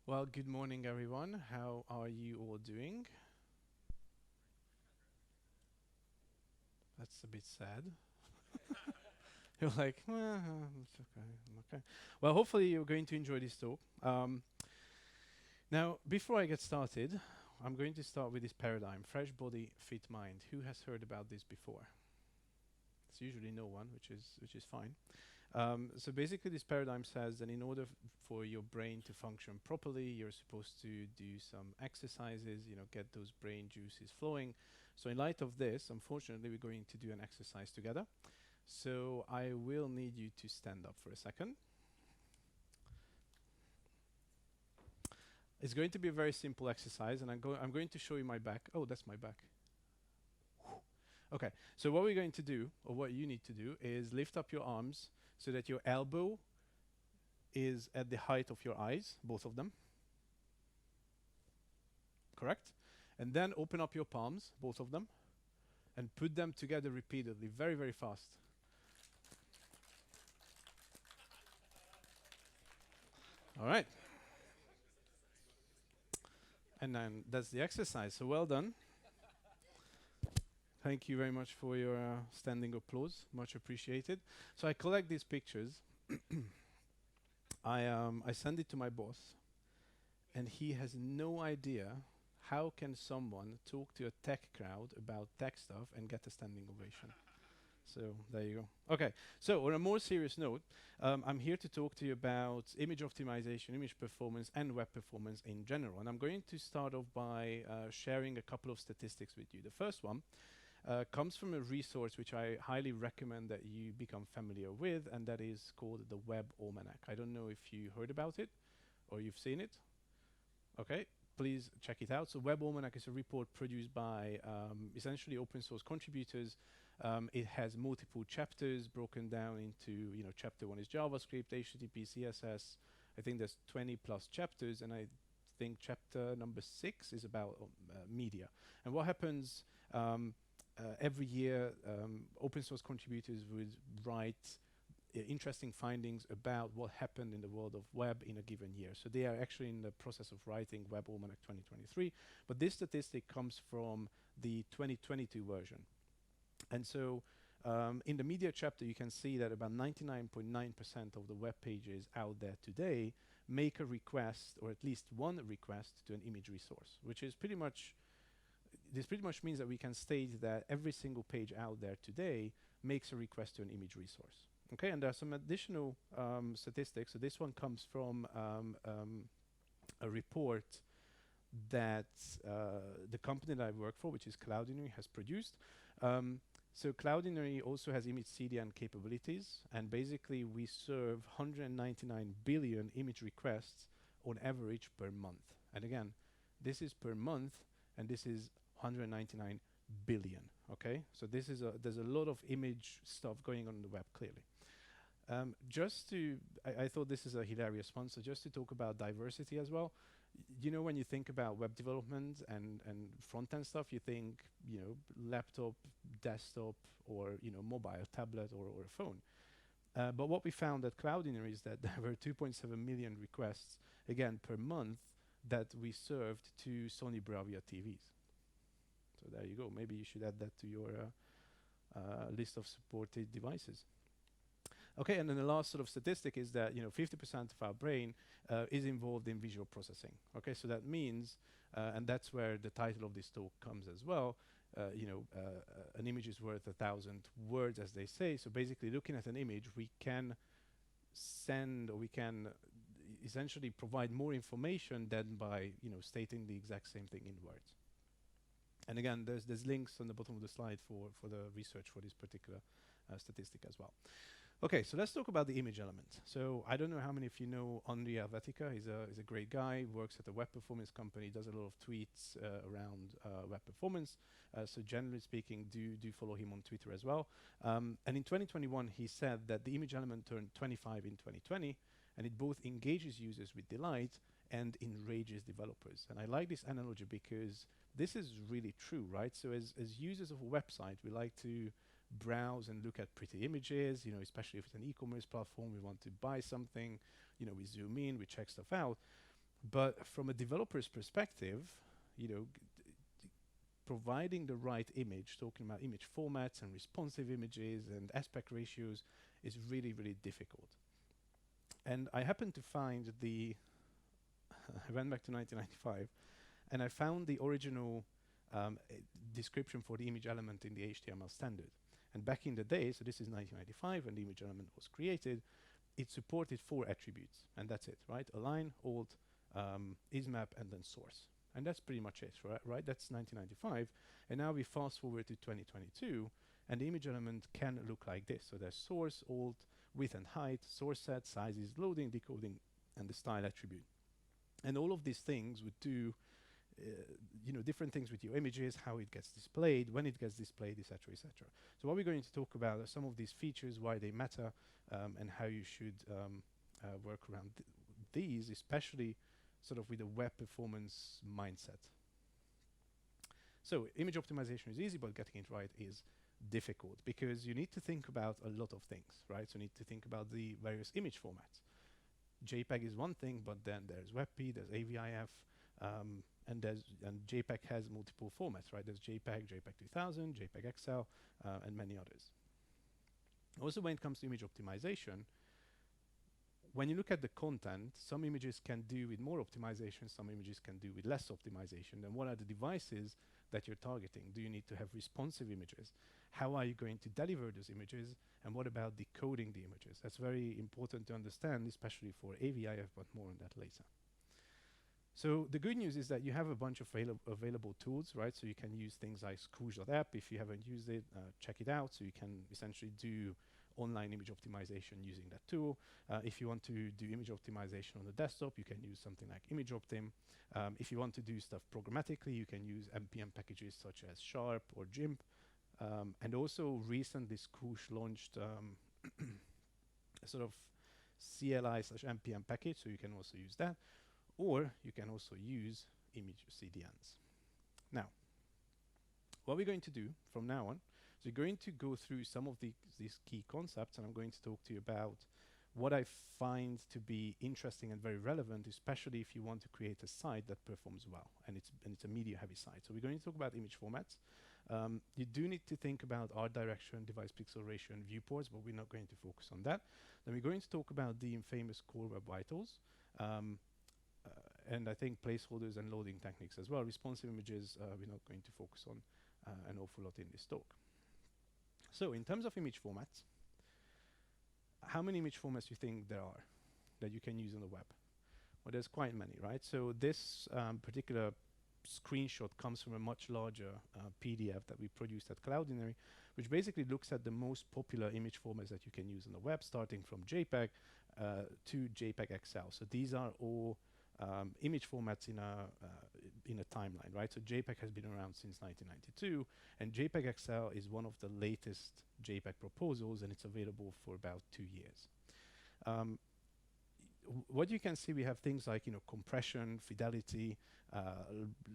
Well, good morning, everyone. How are you all doing? That's a bit sad. You're like, it's okay, I'm okay. Well, hopefully you're going to enjoy this talk. Now, before I get started, I'm going to start with this paradigm: fresh body, fit mind. Who has heard about this before? It's usually no one, which is fine. So basically, this paradigm says that in order for your brain to function properly, you're supposed to do some exercises, get those brain juices flowing. So in light of this, unfortunately, we're going to do an exercise together. So I will need you to stand up for a second. It's going to be a very simple exercise, and I'm going to show you my back. Oh, that's my back. Okay, so what we're going to do, or what you need to do, is lift up your arms so that your elbow is at the height of your eyes, both of them, correct? And then open up your palms, both of them, and put them together repeatedly, very, very fast. All right. And then that's the exercise. So well done. Thank you very much for your standing applause. Much appreciated. So I collect these pictures. I send it to my boss, and he has no idea how can someone talk to a tech crowd about tech stuff and get a standing ovation. So there you go. Okay, so on a more serious note, I'm here to talk to you about image optimization, image performance, and web performance in general. And I'm going to start off by sharing a couple of statistics with you. The first one comes from a resource which I highly recommend that you become familiar with, and that is called the Web Almanac. I don't know if you heard about it or you've seen it. Okay, please check it out. So Web Almanac is a report produced by essentially open source contributors. It has multiple chapters broken down into, chapter one is JavaScript, HTTP, CSS. I think there's 20 plus chapters, and I think chapter number 6 is about media. And what happens every year, open source contributors would write interesting findings about what happened in the world of web in a given year. So they are actually in the process of writing Web Almanac 2023, but this statistic comes from the 2022 version. And so in the media chapter, you can see that about 99.9% of the web pages out there today make a request, or at least one request, to an image resource, which is pretty much, this pretty much means that we can state that every single page out there today makes a request to an image resource. Okay, and there are some additional statistics. So this one comes from a report that the company that I work for, which is Cloudinary, has produced. So Cloudinary also has image CDN capabilities, and basically we serve 199 billion image requests on average per month. And again, this is per month, and this is 199 billion. Okay, so this is there's a lot of image stuff going on the web, clearly. I thought this is a hilarious one. So just to talk about diversity as well, when you think about web development and front end stuff, you think, laptop, desktop, or, mobile, tablet, or a phone. But what we found at Cloudinary is that there were 2.7 million requests, again, per month, that we served to Sony Bravia TVs. So there you go. Maybe you should add that to your list of supported devices. Okay, and then the last sort of statistic is that 50% of our brain is involved in visual processing. Okay, so that means, and that's where the title of this talk comes as well. An image is worth 1,000 words, as they say. So basically, looking at an image, we can send, or we can essentially provide more information than by stating the exact same thing in words. And again, there's links on the bottom of the slide for the research for this particular statistic as well. Okay, so let's talk about the image element. So I don't know how many of you know Henri Helvetica. He's a great guy, works at a web performance company, does a lot of tweets around web performance. So generally speaking, do follow him on Twitter as well. And in 2021, he said that the image element turned 25 in 2020, and it both engages users with delight and enrages developers. And I like this analogy because this is really true, right? So as users of a website, we like to browse and look at pretty images, especially if it's an e-commerce platform, we want to buy something, we zoom in, we check stuff out. But from a developer's perspective, you know, providing the right image, talking about image formats and responsive images and aspect ratios, is really, really difficult. And I happened to find the, I went back to 1995, and I found the original description for the image element in the HTML standard. And back in the day, so this is 1995, when the image element was created, it supported 4 attributes, and that's it, right? Align, alt, ismap, and then source. And that's pretty much it, right? That's 1995. And now we fast forward to 2022, and the image element can look like this. So there's source, alt, width and height, source set, sizes, loading, decoding, and the style attribute. And all of these things would do different things with your images, how it gets displayed, when it gets displayed, etc., etc. So what we're going to talk about are some of these features, why they matter, and how you should work around these, especially sort of with a web performance mindset. So image optimization is easy, but getting it right is difficult because you need to think about a lot of things, right? So you need to think about the various image formats. JPEG is one thing, but then there's WebP, there's AVIF, and JPEG has multiple formats, right? There's JPEG, JPEG 2000, JPEG XL, and many others. Also, when it comes to image optimization, when you look at the content, some images can do with more optimization, some images can do with less optimization. Then what are the devices that you're targeting? Do you need to have responsive images? How are you going to deliver those images? And what about decoding the images? That's very important to understand, especially for AVIF, but more on that later. So the good news is that you have a bunch of available tools, right? So you can use things like Scrooge.app. If you haven't used it, check it out. So you can essentially do online image optimization using that tool. If you want to do image optimization on the desktop, you can use something like ImageOptim. If you want to do stuff programmatically, you can use NPM packages such as Sharp or GIMP. And also recently Scrooge launched a sort of CLI/NPM package, so you can also use that. Or you can also use image CDNs. Now, what we're going to do from now on, so we're going to go through some of these key concepts, and I'm going to talk to you about what I find to be interesting and very relevant, especially if you want to create a site that performs well, and it's a media-heavy site. So we're going to talk about image formats. You do need to think about art direction, device pixel ratio, and viewports, but we're not going to focus on that. Then we're going to talk about the infamous core web vitals. And I think placeholders and loading techniques as well. Responsive images, we're not going to focus on an awful lot in this talk. So in terms of image formats, how many image formats do you think there are that you can use on the web? Well, there's quite many, right? So this particular screenshot comes from a much larger PDF that we produced at Cloudinary, which basically looks at the most popular image formats that you can use on the web, starting from JPEG to JPEG XL. So these are all image formats in a timeline, right? So JPEG has been around since 1992, and JPEG XL is one of the latest JPEG proposals, and it's available for about 2 years. What you can see, we have things like compression, fidelity,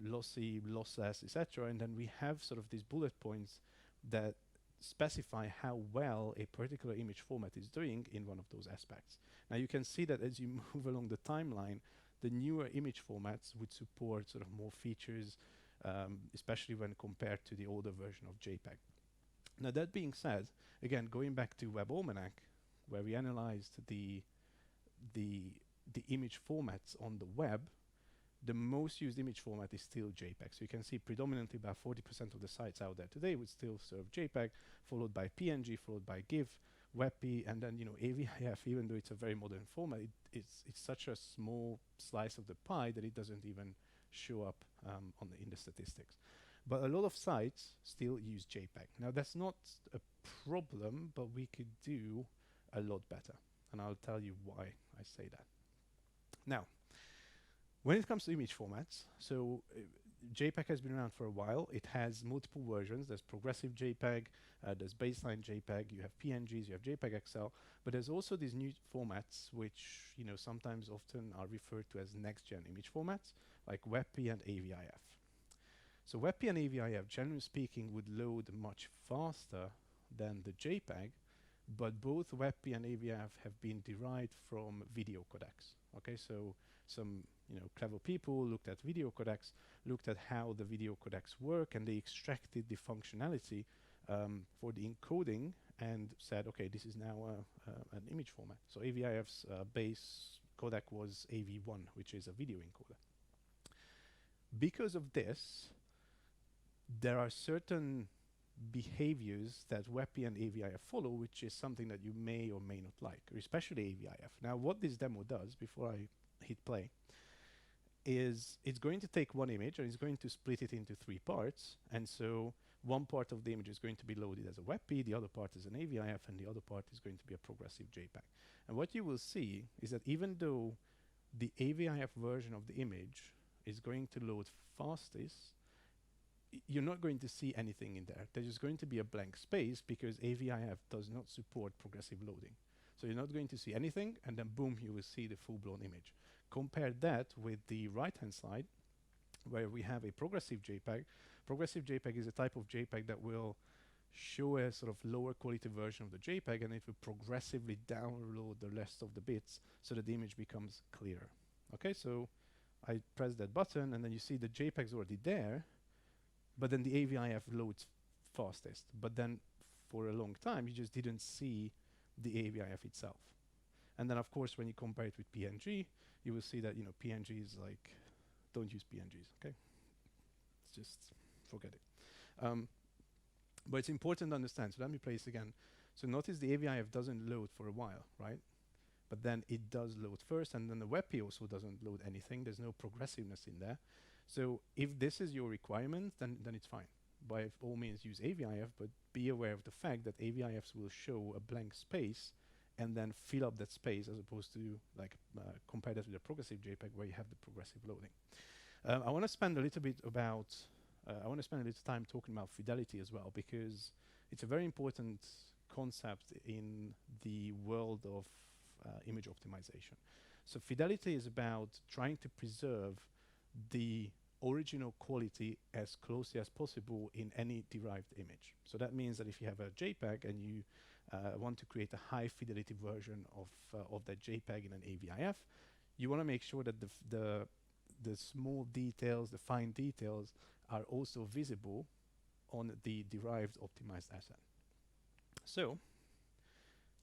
lossy, lossless, etc., and then we have sort of these bullet points that specify how well a particular image format is doing in one of those aspects. Now you can see that as you move along the timeline, the newer image formats would support sort of more features, especially when compared to the older version of JPEG. Now that being said, again, going back to Web Almanac, where we analyzed the image formats on the web, the most used image format is still JPEG. So you can see predominantly about 40% of the sites out there today would still serve JPEG, followed by PNG, followed by GIF, WebP, and then AVIF. Even though it's a very modern format, it's such a small slice of the pie that it doesn't even show up in the statistics. But a lot of sites still use JPEG. Now that's not a problem, but we could do a lot better, and I'll tell you why I say that. Now, when it comes to image formats, so JPEG has been around for a while. It has multiple versions. There's progressive JPEG, there's baseline JPEG, you have PNGs, you have JPEG XL, but there's also these new formats which sometimes often are referred to as next-gen image formats, like WebP and AVIF. So WebP and AVIF, generally speaking, would load much faster than the JPEG, but both WebP and AVIF have been derived from video codecs, Okay, so some clever people looked at video codecs, looked at how the video codecs work, and they extracted the functionality for the encoding and said, okay, this is now an image format. So AVIF's base codec was AV1, which is a video encoder. Because of this, there are certain behaviors that WebP and AVIF follow, which is something that you may or may not like, especially AVIF. Now, what this demo does, before I hit play, is it's going to take one image and it's going to split it into 3 parts. And so one part of the image is going to be loaded as a WebP, the other part is an AVIF, and the other part is going to be a progressive JPEG. And what you will see is that even though the AVIF version of the image is going to load fastest, you're not going to see anything in there. There's just going to be a blank space because AVIF does not support progressive loading. So you're not going to see anything, and then boom, you will see the full-blown image. Compare that with the right-hand side, where we have a progressive JPEG. Progressive JPEG is a type of JPEG that will show a sort of lower quality version of the JPEG, and it will progressively download the rest of the bits so that the image becomes clearer. Okay, so I press that button, and then you see the JPEG's already there, but then the AVIF loads fastest. But then for a long time, you just didn't see the AVIF itself. And then, of course, when you compare it with PNG, you will see that, PNG is like, don't use PNGs, okay? It's just, forget it. But it's important to understand. So let me play this again. So notice the AVIF doesn't load for a while, right? But then it does load first, and then the WebP also doesn't load anything. There's no progressiveness in there. So if this is your requirement, then it's fine. By all means, use AVIF, but be aware of the fact that AVIFs will show a blank space and then fill up that space, as opposed to like compare that with a progressive JPEG where you have the progressive loading. I want to spend a little bit about, I want to spend a little time talking about fidelity as well, because it's a very important concept in the world of image optimization. So fidelity is about trying to preserve the original quality as closely as possible in any derived image. So that means that if you have a JPEG and you want to create a high fidelity version of that JPEG in an AVIF, you want to make sure that the small details, the fine details, are also visible on the derived optimized asset. So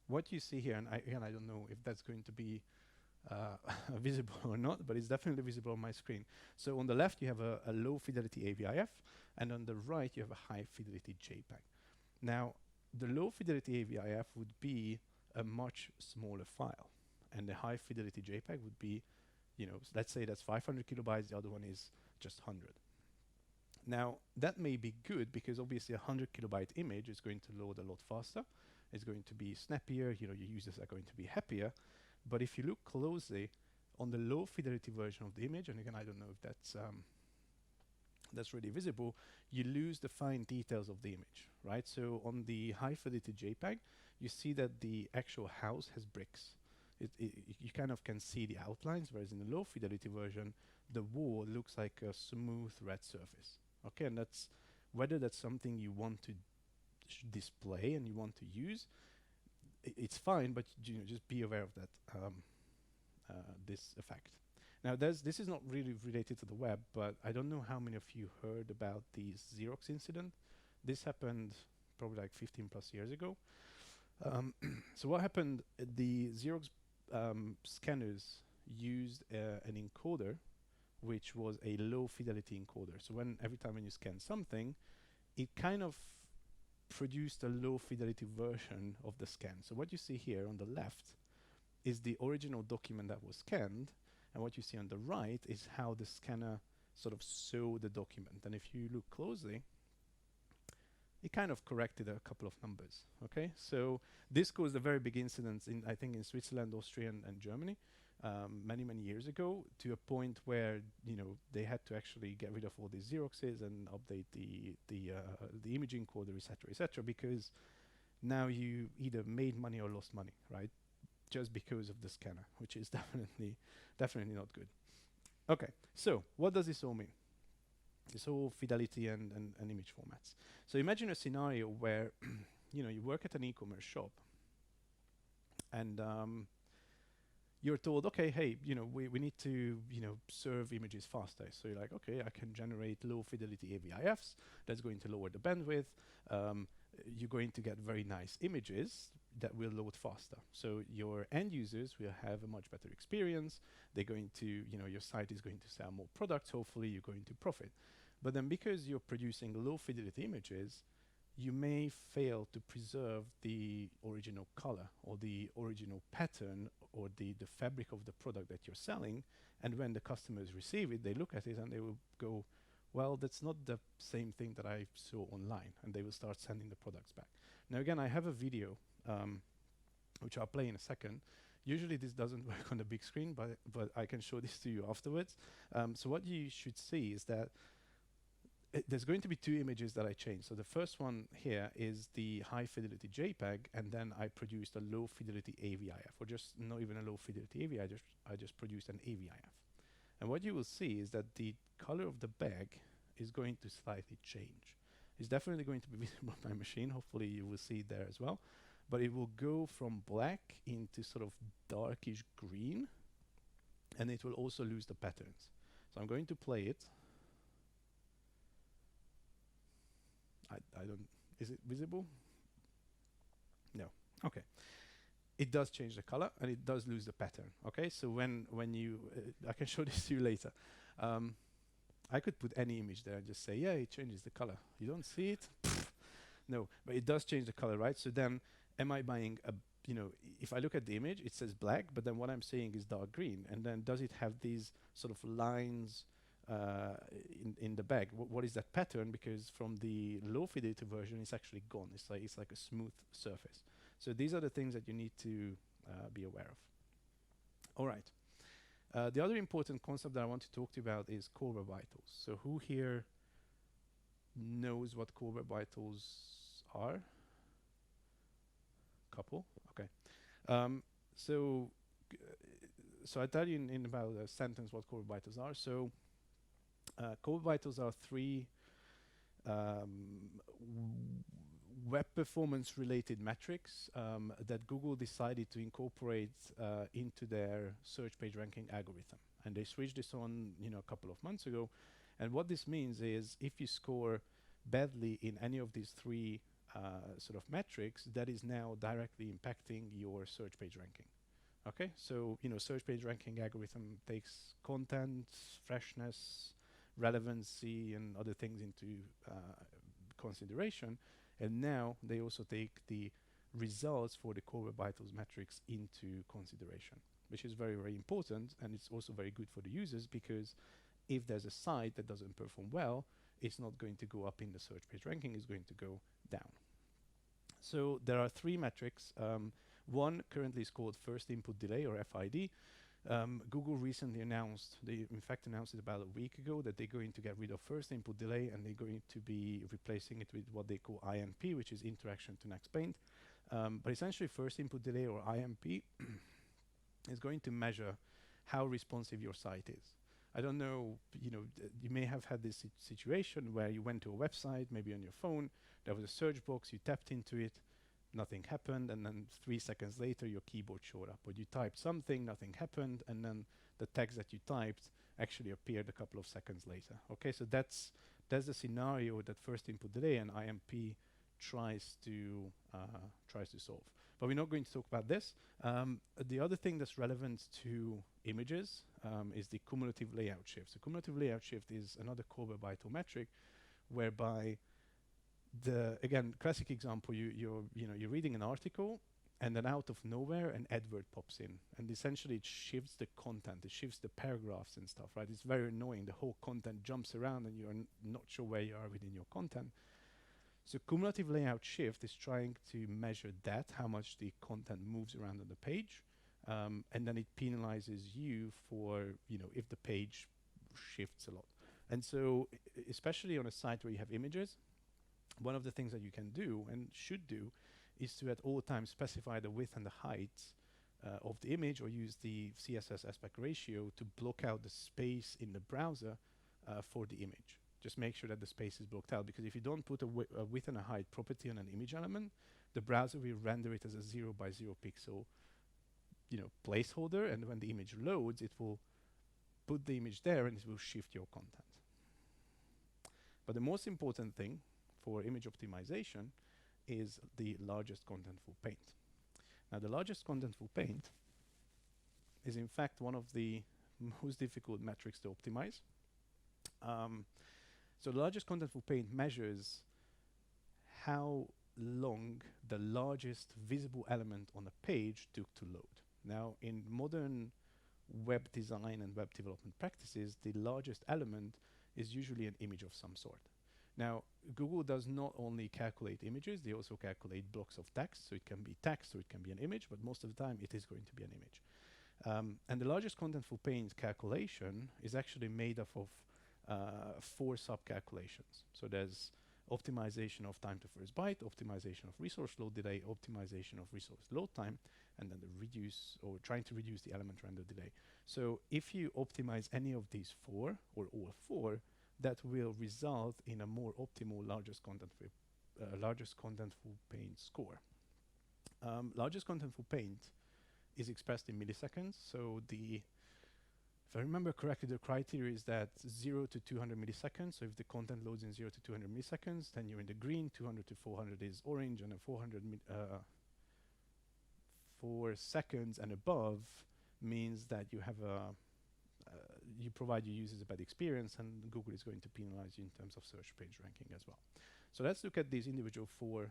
what you see here, and I don't know if that's going to be visible or not, but it's definitely visible on my screen. So on the left you have a low fidelity AVIF, and on the right you have a high fidelity JPEG. Now the low fidelity AVIF would be a much smaller file, and the high fidelity JPEG would be, let's say that's 500 kilobytes, the other one is just 100. Now that may be good because obviously a 100 kilobyte image is going to load a lot faster. It's going to be snappier, your users are going to be happier. But if you look closely on the low fidelity version of the image, and again, I don't know if that's really visible, you lose the fine details of the image, right? So on the high fidelity JPEG, you see that the actual house has bricks. You kind of can see the outlines, whereas in the low fidelity version, the wall looks like a smooth red surface. Okay, and that's whether that's something you want to display and you want to use, it's fine, but just be aware of that this effect. Now this is not really related to the web, but I don't know how many of you heard about the Xerox incident. This happened probably like 15 plus years ago. So what happened, the Xerox scanners used an encoder which was a low fidelity encoder. So every time when you scan something, it kind of produced a low fidelity version of the scan. So what you see here on the left is the original document that was scanned, and what you see on the right is how the scanner sort of saw the document. And if you look closely, it kind of corrected a couple of numbers. Okay, so this caused a very big incident in, I think, in Switzerland, Austria, and Germany, many years ago, to a point where they had to actually get rid of all these Xeroxes and update the image encoder, etc., because now you either made money or lost money, right? Just because of the scanner, which is definitely not good. Okay, so what does this all mean? This whole fidelity and image formats. So imagine a scenario where you work at an e-commerce shop, and you're told, okay, hey, we need to, serve images faster. So you're like, okay, I can generate low fidelity AVIFs. That's going to lower the bandwidth. Um, you're going to get very nice images that will load faster. So your end users will have a much better experience. They're going to, your site is going to sell more products. Hopefully, you're going to profit. But then because you're producing low fidelity images, you may fail to preserve the original color or the original pattern or the fabric of the product that you're selling. And when the customers receive it, they look at it and they will go, well, that's not the same thing that I saw online. And they will start sending the products back. Now, again, I have a video, which I'll play in a second. Usually this doesn't work on the big screen, but I can show this to you afterwards. So what you should see is that there's going to be two images that I changed. So the first one here is the high fidelity JPEG, and then I produced a low fidelity AVIF, or just not even a low fidelity AVI, I just produced an AVIF. And what you will see is that the color of the bag is going to slightly change. It's definitely going to be visible on my machine. Hopefully you will see it there as well. But it will go from black into sort of darkish green, and it will also lose the patterns. So I'm going to play it. I don't, is it visible? No, okay. It does change the color and it does lose the pattern, okay? So when you, I can show this to you later. I could put any image there and just say, yeah, it changes the color. You don't see it? No, but it does change the color, right? So then am I buying a, if I look at the image, it says black, but then what I'm seeing is dark green. And then does it have these sort of lines in the bag? What is that pattern? Because from the low fidelity version, it's actually gone. It's like a smooth surface. So these are the things that you need to be aware of. All right. The other important concept that I want to talk to you about is core web vitals. So who here knows what core web vitals are? Couple. Okay. So I tell you in about a sentence what core web vitals are. So core web vitals are three web performance related metrics that Google decided to incorporate into their search page ranking algorithm. And they switched this on a couple of months ago. And what this means is if you score badly in any of these three sort of metrics, that is now directly impacting your search page ranking. Okay, so search page ranking algorithm takes content, freshness, relevancy, and other things into consideration. And now they also take the results for the core web vitals metrics into consideration, which is very, very important. And it's also very good for the users because if there's a site that doesn't perform well, it's not going to go up in the search page ranking, it's going to go down. So there are three metrics. One currently is called first input delay, or FID. Google recently announced, they in fact announced it about a week ago, that they're going to get rid of first input delay and they're going to be replacing it with what they call INP, which is interaction to next paint. But essentially first input delay, or INP, is going to measure how responsive your site is. I don't know, you may have had this situation where you went to a website, maybe on your phone, there was a search box, you tapped into it, nothing happened, and then 3 seconds later your keyboard showed up. Or you typed something, nothing happened, and then the text that you typed actually appeared a couple of seconds later. Okay, so that's the scenario that first input delay and IMP tries to solve. But we're not going to talk about this. The other thing that's relevant to images is the cumulative layout shift. So cumulative layout shift is another core web vital metric whereby again, classic example, you're reading an article and then out of nowhere an advert pops in and essentially it shifts the content, it shifts the paragraphs and stuff, right? It's very annoying. The whole content jumps around and you're not sure where you are within your content. So cumulative layout shift is trying to measure that, how much the content moves around on the page, and then it penalizes you for, if the page shifts a lot. And so, especially on a site where you have images, one of the things that you can do and should do is to at all times specify the width and the height of the image, or use the CSS aspect ratio to block out the space in the browser for the image. Just make sure that the space is blocked out, because if you don't put a width and a height property on an image element, the browser will render it as a 0 by 0 pixel placeholder, and when the image loads, it will put the image there and it will shift your content. But the most important thing for image optimization is the largest contentful paint. Now, the largest contentful paint is in fact one of the most difficult metrics to optimize. So the largest contentful paint measures how long the largest visible element on a page took to load. Now, in modern web design and web development practices, the largest element is usually an image of some sort. Now, Google does not only calculate images, they also calculate blocks of text. So it can be text or it can be an image, but most of the time it is going to be an image. And the largest contentful paint calculation is actually made up of 4 sub-calculations. So there's optimization of time to first byte, optimization of resource load delay, optimization of resource load time, and then trying to reduce the element render delay. So if you optimize any of these 4 or all 4, that will result in a more optimal largest contentful paint score. Largest contentful paint is expressed in milliseconds. So if I remember correctly, the criteria is that 0 to 200 milliseconds. So if the content loads in 0 to 200 milliseconds, then you're in the green. 200 to 400 is orange, and 4 seconds and above means that you have you provide your users a bad experience, and Google is going to penalize you in terms of search page ranking as well. So let's look at these individual 4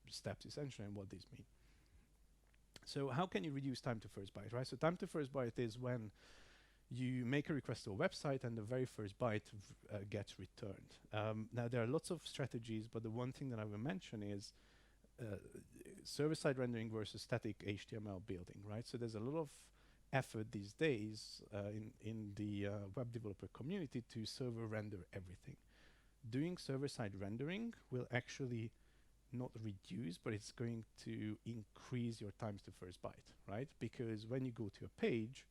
steps essentially and what these mean. So how can you reduce time to first byte, right? So time to first byte is when you make a request to a website and the very first byte gets returned. Now, there are lots of strategies, but the one thing that I will mention is server-side rendering versus static HTML building, right? So there's a lot of effort these days in the web developer community to server render everything. Doing server-side rendering will actually not reduce, but it's going to increase your times to first byte, right? Because when you go to a page,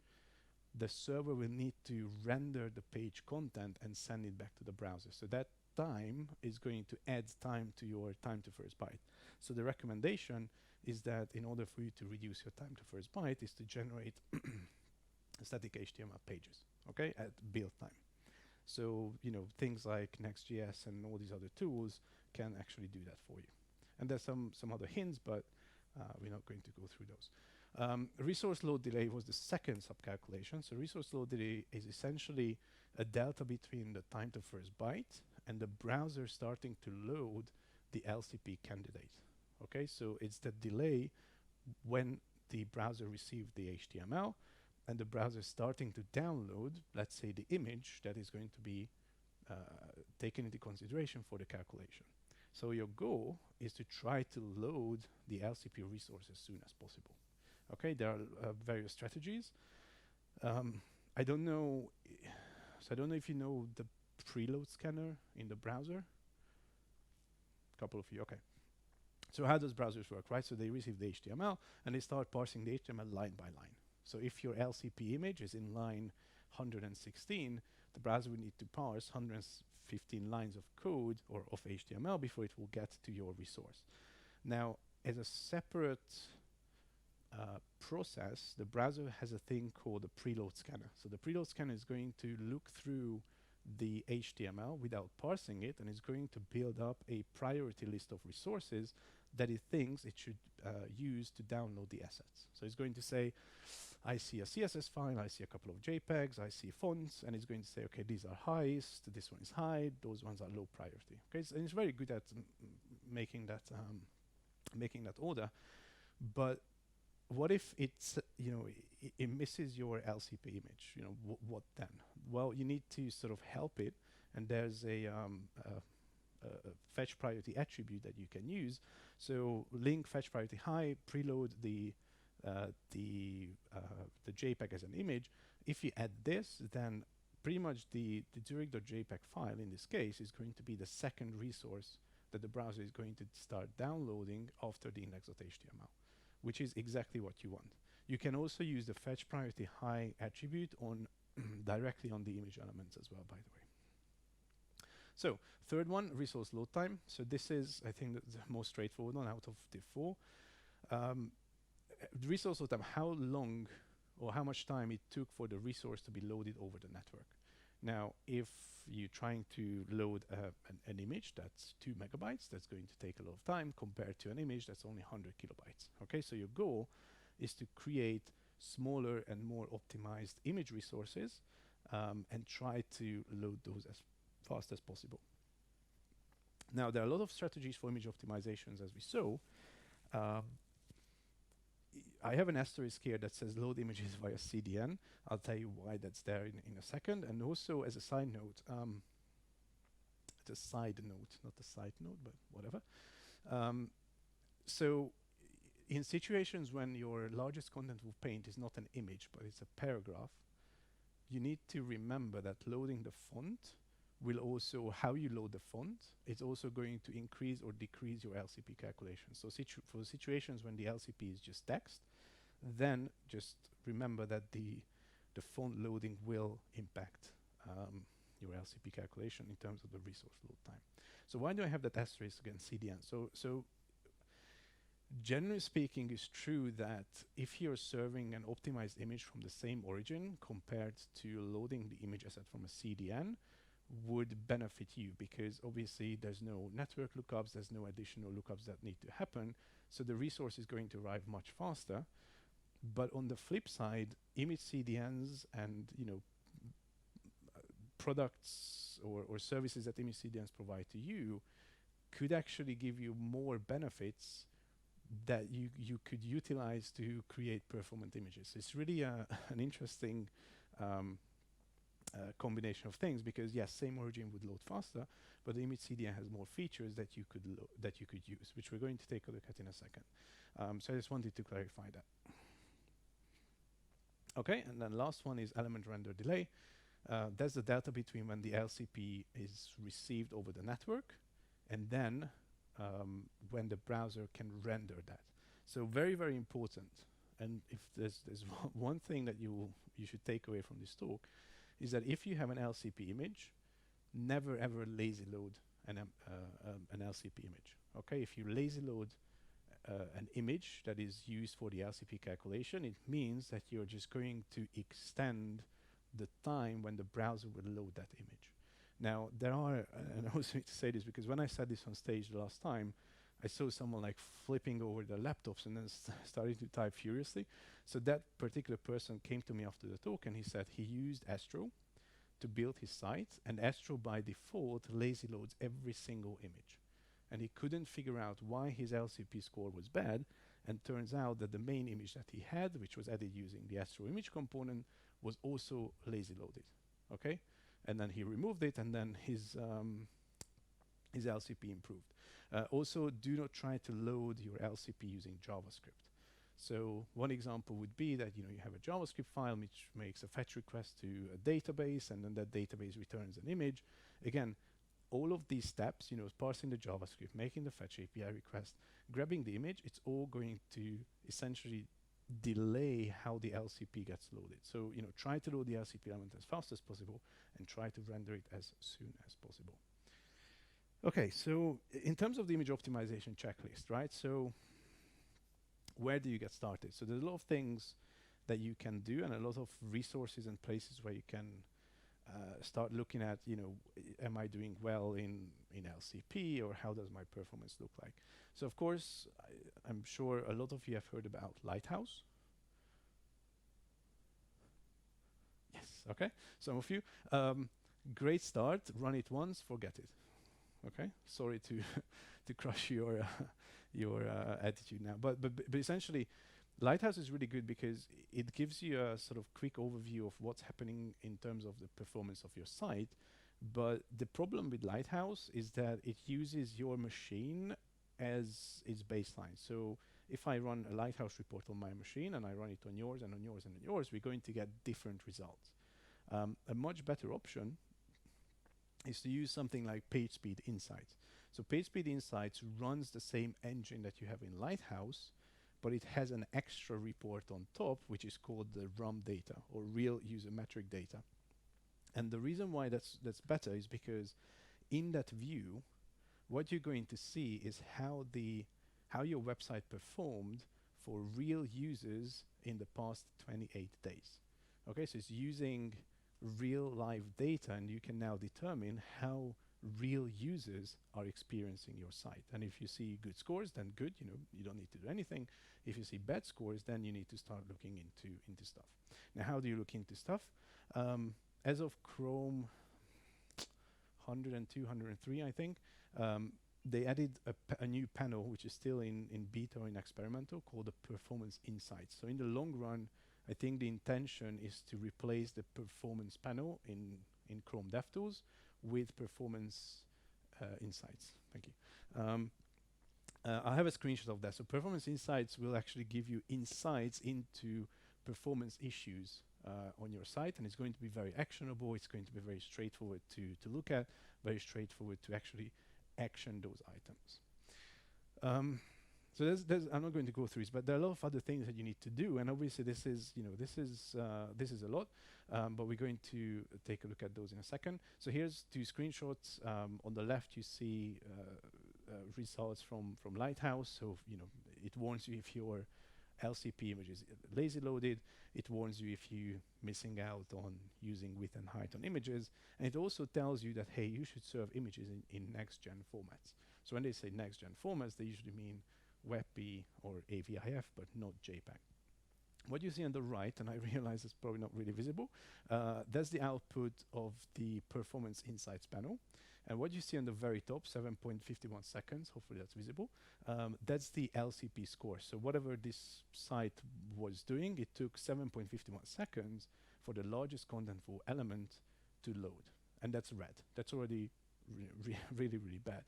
the server will need to render the page content and send it back to the browser. So that time is going to add time to your time to first byte. So the recommendation is that in order for you to reduce your time to first byte is to generate static HTML pages, okay, at build time. So, things like Next.js and all these other tools can actually do that for you. And there's some other hints, but we're not going to go through those. Resource load delay was the second subcalculation. So resource load delay is essentially a delta between the time to first byte and the browser starting to load the LCP candidate. Okay, so it's the delay when the browser received the HTML and the browser starting to download, let's say, the image that is going to be taken into consideration for the calculation. So your goal is to try to load the LCP resource as soon as possible. Okay, there are various strategies. I don't know if you know the preload scanner in the browser. A couple of you, okay. So how does browsers work, right? So they receive the HTML and they start parsing the HTML line by line. So if your LCP image is in line 116, the browser will need to parse 115 lines of code or of HTML before it will get to your resource. Now, as a separate process, the browser has a thing called a preload scanner. So the preload scanner is going to look through the HTML without parsing it, and is going to build up a priority list of resources that it thinks it should use to download the assets. So it's going to say, I see a CSS file, I see a couple of JPEGs, I see fonts, and it's going to say, okay, these are highest, this one is high, those ones are low priority. Okay, and it's very good at making that order. But what if it's it misses your LCP image? What then? Well, you need to sort of help it, and there's a fetch priority attribute that you can use. So link fetch priority high, preload the JPEG as an image. If you add this, then pretty much the direct.jpg file in this case is going to be the second resource that the browser is going to start downloading after the index.html, which is exactly what you want. You can also use the fetch priority high attribute on directly on the image elements as well, by the way. So third one, resource load time. So this is, I think, the most straightforward one out of the 4. resource load time, how long or how much time it took for the resource to be loaded over the network. Now, if you're trying to load an image that's 2 megabytes, that's going to take a lot of time compared to an image that's only 100 kilobytes. Okay, so your goal is to create smaller and more optimized image resources and try to load those as fast as possible. Now, there are a lot of strategies for image optimizations, as we saw. I have an asterisk here that says load images via CDN. I'll tell you why that's there in a second. And also, as a side note, it's a side note, not a side note, but whatever. So in situations when your largest content of paint is not an image, but it's a paragraph, you need to remember that loading the font will also, how you load the font, it's also going to increase or decrease your LCP calculation. So for situations when the LCP is just text, then just remember that the font loading will impact your LCP calculation in terms of the resource load time. So why do I have that asterisk against CDN? So generally speaking, it's true that if you're serving an optimized image from the same origin compared to loading the image asset from a CDN, would benefit you, because obviously there's no network lookups, there's no additional lookups that need to happen, so the resource is going to arrive much faster. But on the flip side, image CDNs and products or services that image CDNs provide to you could actually give you more benefits that you could utilize to create performant images. It's really an interesting combination of things, because yes, same origin would load faster, but the image CDN has more features that you could use, which we're going to take a look at in a second. So I just wanted to clarify that. Okay, and then last one is element render delay. That's the delta between when the LCP is received over the network and then when the browser can render that. So very, very important. And if there's one thing that you should take away from this talk, is that if you have an LCP image, never ever lazy load an LCP image. Okay, if you lazy load an image that is used for the LCP calculation, it means that you're just going to extend the time when the browser will load that image. Now, there are, and I also need to say this because when I said this on stage the last time, I saw someone like flipping over their laptops and then starting to type furiously. So that particular person came to me after the talk and he said he used Astro to build his site, and Astro by default lazy loads every single image. And he couldn't figure out why his LCP score was bad, and turns out that the main image that he had, which was added using the Astro image component, was also lazy loaded. Okay? And then he removed it, and then his LCP improved. Also, do not try to load your LCP using JavaScript. So one example would be that you have a JavaScript file which makes a fetch request to a database, and then that database returns an image. Again, all of these steps, parsing the JavaScript, making the fetch API request, grabbing the image, it's all going to essentially delay how the LCP gets loaded. So try to load the LCP element as fast as possible and try to render it as soon as possible. Okay, so in terms of the image optimization checklist, right? So where do you get started? So there's a lot of things that you can do and a lot of resources and places where you can start looking at, am I doing well in LCP, or how does my performance look like? So of course, I'm sure a lot of you have heard about Lighthouse. Yes, okay, some of you. Great start, run it once, forget it. Okay, sorry to to crush your attitude now, but essentially, Lighthouse is really good because it gives you a sort of quick overview of what's happening in terms of the performance of your site. But the problem with Lighthouse is that it uses your machine as its baseline. So if I run a Lighthouse report on my machine and I run it on yours and on yours and on yours, we're going to get different results. A much better option is to use something like PageSpeed Insights. So PageSpeed Insights runs the same engine that you have in Lighthouse, but it has an extra report on top, which is called the RUM data, or real user metric data. And the reason why that's better is because in that view, what you're going to see is how your website performed for real users in the past 28 days. Okay, so it's using real live data, and you can now determine how real users are experiencing your site. And if you see good scores, then good, you don't need to do anything. If you see bad scores, then you need to start looking into stuff. Now, how do you look into stuff? As of Chrome 102, 103, I think, they added a new panel, which is still in beta or in experimental, called the Performance Insights. So in the long run, I think the intention is to replace the performance panel in Chrome DevTools with Performance Insights. Thank you. I have a screenshot of that. So Performance Insights will actually give you insights into performance issues on your site, and it's going to be very actionable. It's going to be very straightforward to look at, very straightforward to actually action those items. So I'm not going to go through this, but there are a lot of other things that you need to do, and obviously this is a lot, but we're going to take a look at those in a second. So here's two screenshots. On the left, you see results from Lighthouse. So it warns you if your LCP image is lazy loaded. It warns you if you're missing out on using width and height on images, and it also tells you that hey, you should serve images in next-gen formats. So when they say next-gen formats, they usually mean WebP or AVIF, but not JPEG. What you see on the right, and I realize it's probably not really visible, that's the output of the Performance Insights panel. And what you see on the very top, 7.51 seconds, hopefully that's visible, that's the LCP score. So whatever this site was doing, it took 7.51 seconds for the largest contentful element to load. And that's red. That's already really, really bad.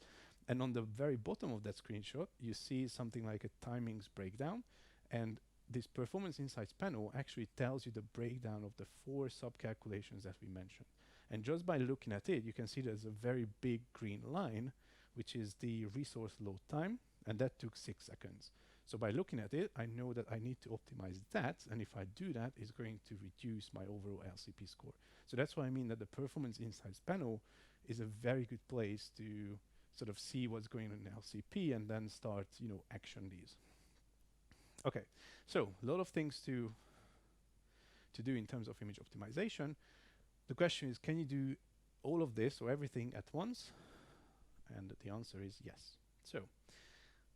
And on the very bottom of that screenshot, you see something like a timings breakdown. And this Performance Insights panel actually tells you the breakdown of the 4 sub-calculations that we mentioned. And just by looking at it, you can see there's a very big green line, which is the resource load time, and that took 6 seconds. So by looking at it, I know that I need to optimize that, and if I do that, it's going to reduce my overall LCP score. So that's why I mean that the Performance Insights panel is a very good place to sort of see what's going on in LCP and then start, action these. Okay, so a lot of things to do in terms of image optimization. The question is, can you do all of this or everything at once? And the answer is yes. So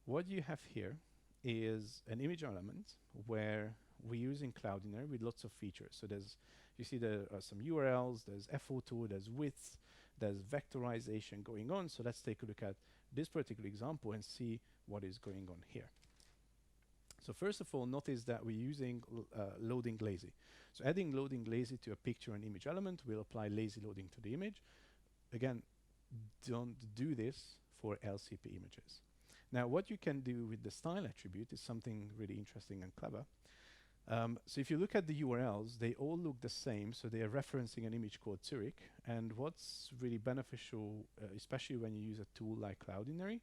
what you have here is an image element where we're using Cloudinary with lots of features. So you see there are some URLs, there's FOTO, there's width, there's vectorization going on. So let's take a look at this particular example and see what is going on here. So first of all, notice that we're using loading lazy. So adding loading lazy to a picture and image element will apply lazy loading to the image. Again, don't do this for LCP images. Now, what you can do with the style attribute is something really interesting and clever. So if you look at the URLs, they all look the same. So they are referencing an image called Zurich. And what's really beneficial, especially when you use a tool like Cloudinary,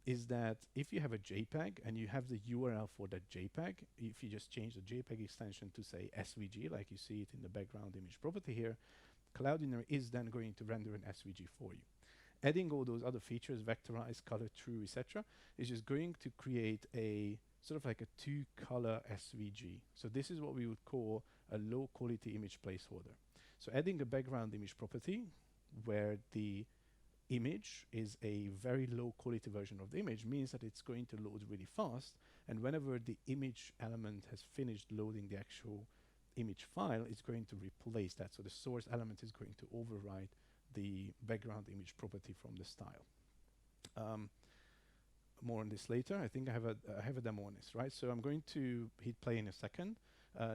is that if you have a JPEG and you have the URL for that JPEG, if you just change the JPEG extension to say SVG, like you see it in the background image property here, Cloudinary is then going to render an SVG for you. Adding all those other features, vectorize, color true, etc., is just going to create a sort of like a 2-color SVG. So this is what we would call a low quality image placeholder. So adding a background image property where the image is a very low quality version of the image means that it's going to load really fast, and whenever the image element has finished loading the actual image file, it's going to replace that. So the source element is going to override the background image property from the style. More on this later. I think I have a demo on this, right? So I'm going to hit play in a second.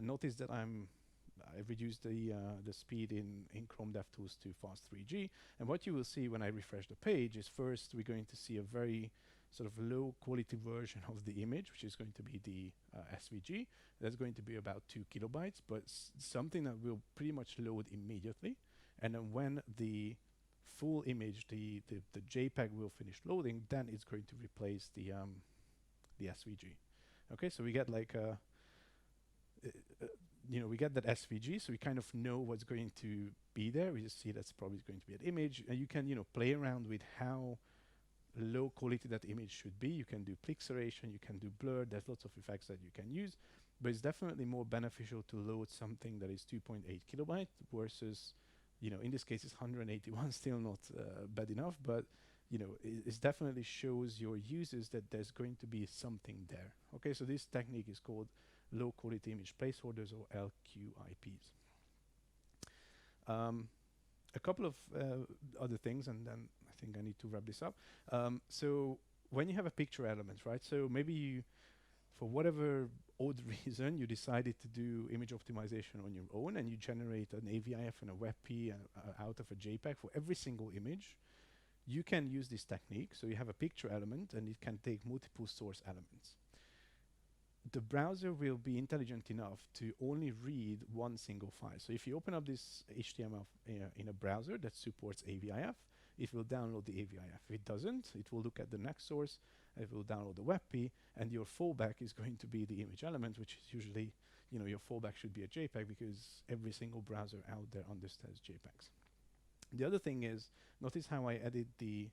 Notice that I've reduced the speed in Chrome DevTools to fast 3G. And what you will see when I refresh the page is first we're going to see a very sort of low quality version of the image, which is going to be the SVG. That's going to be about 2 kilobytes, but something that will pretty much load immediately. And then when the full image, the JPEG will finish loading, then it's going to replace the SVG. Okay, so we get like we get that SVG, so we kind of know what's going to be there. We just see that's probably going to be an image, and you can play around with how low quality that image should be. You can do pixelation, you can do blur. There's lots of effects that you can use, but it's definitely more beneficial to load something that is 2.8 kilobyte versus, in this case, it's 181. Still not bad enough, but it definitely shows your users that there's going to be something there. Okay, so this technique is called low quality image placeholders, or LQIPs. A couple of other things, and then I think I need to wrap this up. So when you have a picture element, right? So maybe you, for whatever odd reason, you decided to do image optimization on your own, and you generate an AVIF and a WebP out of a JPEG for every single image. You can use this technique. So you have a picture element, and it can take multiple source elements. The browser will be intelligent enough to only read one single file. So if you open up this HTML in a browser that supports AVIF, it will download the AVIF. If it doesn't, it will look at the next source, it will download the WebP, and your fallback is going to be the image element, which is usually, your fallback should be a JPEG, because every single browser out there understands JPEGs. The other thing is, notice how I added the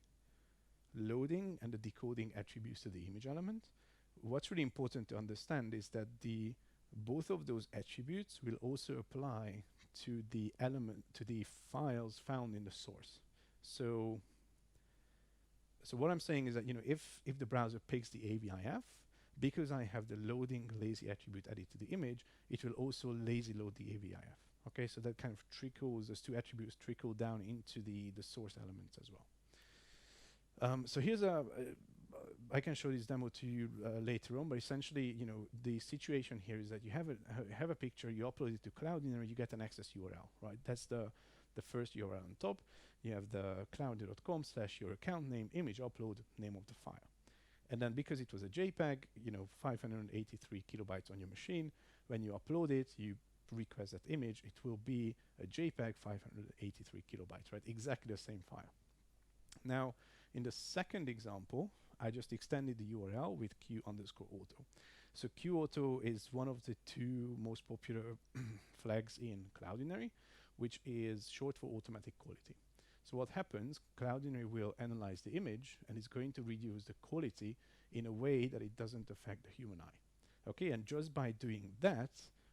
loading and the decoding attributes to the image element. What's really important to understand is that both of those attributes will also apply to the files found in the source. So what I'm saying is that if the browser picks the AVIF, because I have the loading lazy attribute added to the image, it will also lazy load the AVIF. Okay, so that kind of those two attributes trickle down into the source elements as well. So here's I can show this demo to you later on, but essentially, the situation here is that you have a picture, you upload it to Cloudinary, you get an access URL, right? That's the first URL on top. You have the cloudinary.com/your account name, image upload, name of the file. And then because it was a JPEG, 583 kilobytes on your machine, when you upload it, you request that image, it will be a JPEG 583 kilobytes, right? Exactly the same file. Now, in the second example, I just extended the URL with Q_auto. So Q_auto is one of the two most popular flags in Cloudinary, which is short for automatic quality. So what happens, Cloudinary will analyze the image, and it's going to reduce the quality in a way that it doesn't affect the human eye. Okay, and just by doing that,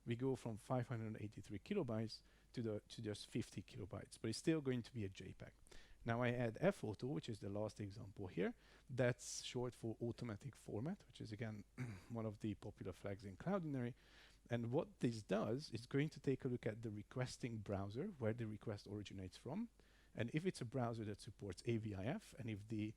we go from 583 kilobytes to just 50 kilobytes, but it's still going to be a JPEG. Now I add fauto, which is the last example here. That's short for automatic format, which is again one of the popular flags in Cloudinary. And what this does is going to take a look at the requesting browser, where the request originates from. And if it's a browser that supports AVIF, and if the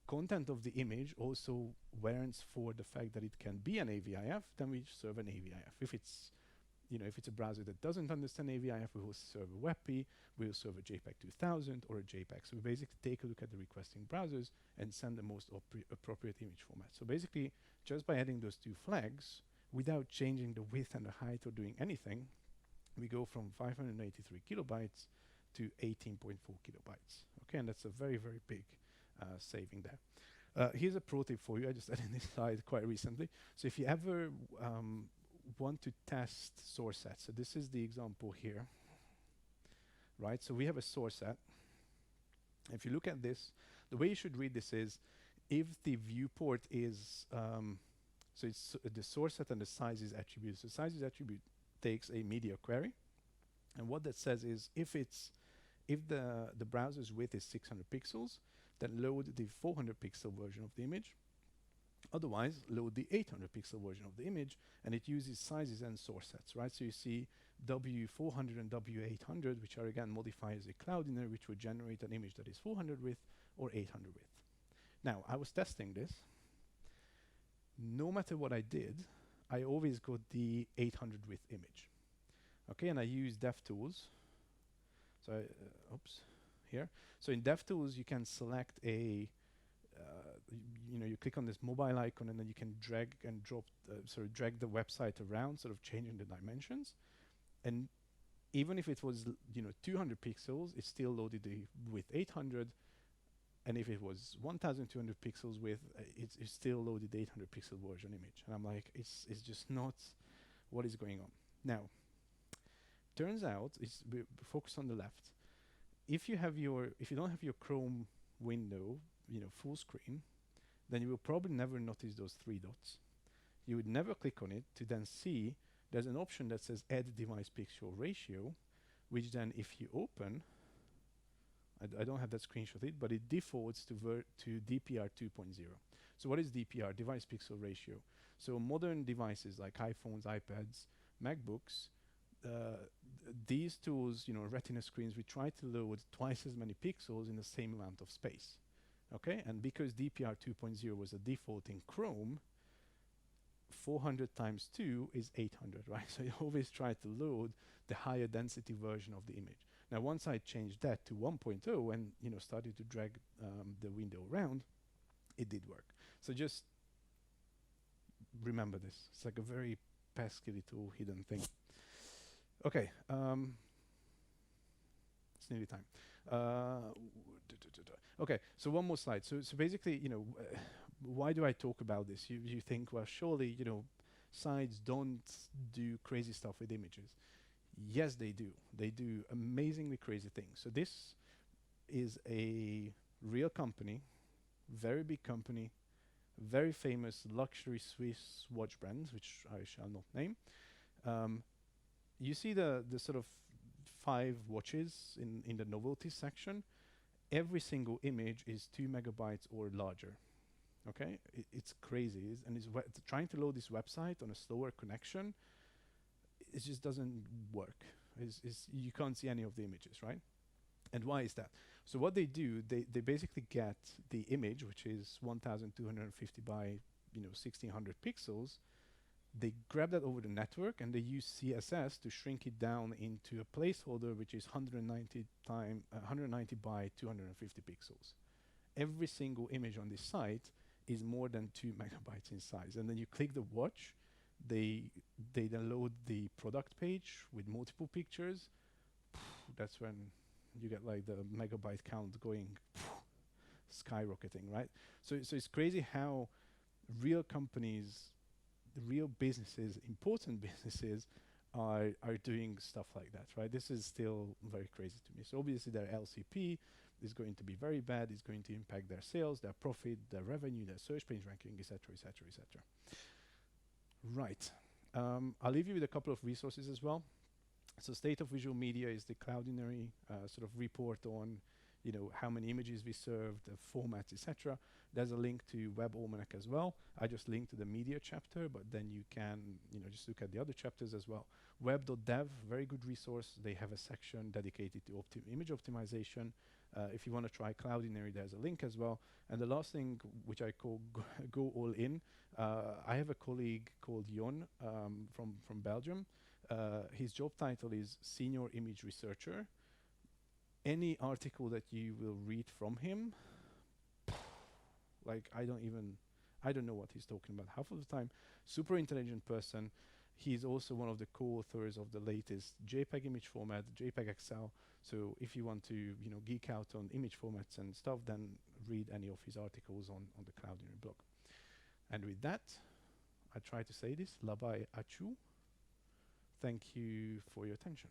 content of the image also warrants for the fact that it can be an AVIF, then we serve an AVIF. If it's a browser that doesn't understand AVIF, we will serve a WebP, we will serve a JPEG 2000 or a JPEG. So we basically take a look at the requesting browsers and send the most appropriate image format. So basically, just by adding those two flags, without changing the width and the height or doing anything, we go from 583 kilobytes to 18.4 kilobytes. Okay, and that's a very, very big saving there. Here's a pro tip for you. I just added this slide quite recently. So if you ever want to test source sets, so this is the example here, right? So we have a source set. If you look at this, the way you should read this is, if the viewport is, so it's the source set and the sizes attribute. So sizes attribute takes a media query, and what that says is, if the browser's width is 600 pixels, then load the 400 pixel version of the image. Otherwise, load the 800 pixel version of the image, and it uses sizes and source sets, right? So you see W400 and W800, which are again modifiers in Cloudinary, which would generate an image that is 400 width or 800 width. Now, I was testing this. No matter what I did, I always got the 800 width image. Okay, and I use DevTools. So, oops, here. So in DevTools, you can select a you click on this mobile icon, and then you can drag and drop, drag the website around, sort of changing the dimensions. And even if it was 200 pixels, it still loaded the with 800. And if it was 1,200 pixels with, it still loaded the 800 pixel version image. And I'm like, it's just not what is going on. Now, turns out, focus on the left. If you don't have your Chrome window full screen, then you will probably never notice those three dots. You would never click on it to then see there's an option that says add device pixel ratio, which then if you open, I don't have that screenshot it, but it defaults to DPR 2.0. So what is DPR? Device pixel ratio. So modern devices like iPhones, iPads, MacBooks, these tools, Retina screens, we try to load twice as many pixels in the same amount of space. Okay, and because DPR 2.0 was a default in Chrome, 400 times 2 is 800, right? So you always try to load the higher density version of the image. Now, once I changed that to 1.0 and started to drag the window around, it did work. So just remember this. It's like a very pesky little hidden thing. Okay, it's nearly time. Okay, so one more slide. So basically, why do I talk about this? You think, well, surely, sites don't do crazy stuff with images. Yes, they do. They do amazingly crazy things. So this is a real company, very big company, very famous luxury Swiss watch brands, which I shall not name. You see the sort of 5 watches in the novelty section. Every single image is 2 megabytes or larger. Okay, it's crazy, and it's trying to load this website on a slower connection. It just doesn't work. You can't see any of the images, right? And why is that? So what they do, they basically get the image, which is 1,250 by 1,600 pixels. They grab that over the network and they use CSS to shrink it down into a placeholder, which is 190 by 250 pixels. Every single image on this site is more than 2 megabytes in size. And then you click the watch, they then load the product page with multiple pictures. That's when you get like the megabyte count going skyrocketing, right? So it's crazy how real companies, real businesses, important businesses are doing stuff like that, right? This is still very crazy to me. So obviously their LCP is going to be very bad. It's going to impact their sales, their profit, their revenue, their search page ranking, etc., etc., etc. Right. I'll leave you with a couple of resources as well. So State of Visual Media is the Cloudinary sort of report on, how many images we serve, the formats, etc. There's a link to Web Almanac as well. I just linked to the media chapter, but then you can, just look at the other chapters as well. Web.dev, very good resource. They have a section dedicated to image optimization. If you want to try Cloudinary, there's a link as well. And the last thing, which I call go all in, I have a colleague called Jon from Belgium. His job title is Senior Image Researcher. Any article that you will read from him, like I don't know what he's talking about half of the time. Super intelligent person. He's also one of the co-authors of the latest JPEG image format, JPEG XL. So if you want to, geek out on image formats and stuff, then read any of his articles on the Cloudinary blog. And with that, I try to say this, labai achu. Thank you for your attention.